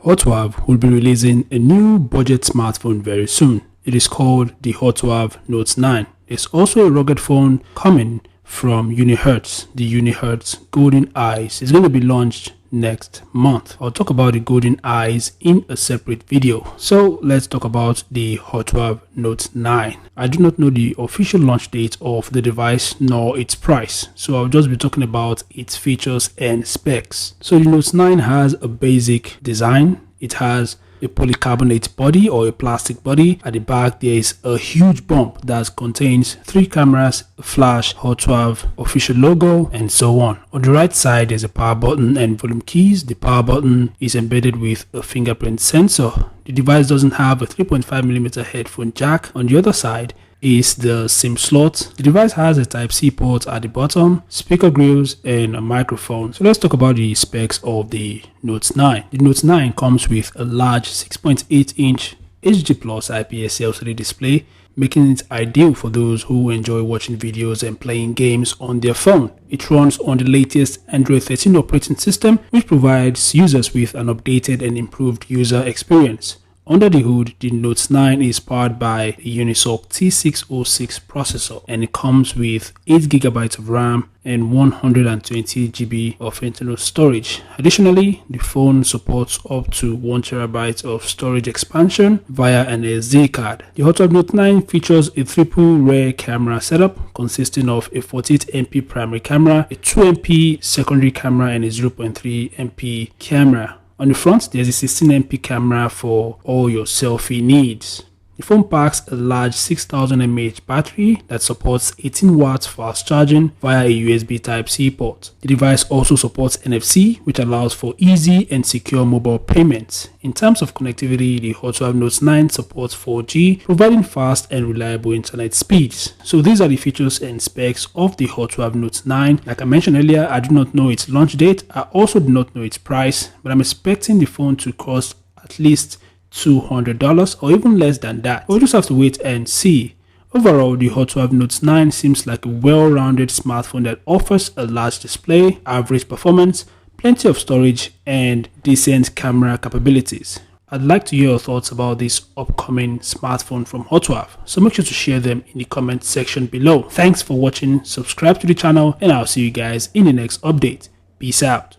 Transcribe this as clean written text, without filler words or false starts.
Hotwav will be releasing a new budget smartphone very soon. It is called the Hotwav Note 9. There's also a rugged phone coming from Unihertz. The Unihertz Golden Eyes is going to be launched next month. I'll talk about the Golden Eyes in a separate video. So let's talk about the Hotwav Note 9. I do not know the official launch date of the device nor its price, so I'll just be talking about its features and specs. So the Note 9 has a basic design. It has a polycarbonate body or a plastic body. At the back there is a huge bump that contains 3 cameras, a flash, Hotwav official logo, and so on. On the right side there's a power button and volume keys. The power button is embedded with a fingerprint sensor. The device doesn't have a 3.5mm headphone jack. On the other side is the SIM slot. The device has a Type-C port at the bottom, speaker grills, and a microphone. So let's talk about the specs of the Note 9. The Note 9 comes with a large 6.8-inch HD Plus IPS LCD display, making it ideal for those who enjoy watching videos and playing games on their phone. It runs on the latest Android 13 operating system, which provides users with an updated and improved user experience. Under the hood, the Note 9 is powered by a Unisoc T606 processor, and it comes with 8GB of RAM and 120GB of internal storage. Additionally, the phone supports up to 1TB of storage expansion via an SD card. The Hotwav Note 9 features a triple rear camera setup consisting of a 48MP primary camera, a 2MP secondary camera, and a 0.3MP camera. On the front, there's a 16MP camera for all your selfie needs. The phone packs a large 6000 mAh battery that supports 18 watts fast charging via a USB Type-C port. The device also supports NFC, which allows for easy and secure mobile payments. In terms of connectivity, the Hotwav Note 9 supports 4G, providing fast and reliable internet speeds. So these are the features and specs of the Hotwav Note 9. Like I mentioned earlier, I do not know its launch date. I also do not know its price, but I'm expecting the phone to cost at least $200 or even less than that. We'll just have to wait and see. Overall, the Hotwav Note 9 seems like a well-rounded smartphone that offers a large display, average performance, plenty of storage, and decent camera capabilities. I'd like to hear your thoughts about this upcoming smartphone from Hotwav, so make sure to share them in the comment section below. Thanks for watching, subscribe to the channel, and I'll see you guys in the next update. Peace out.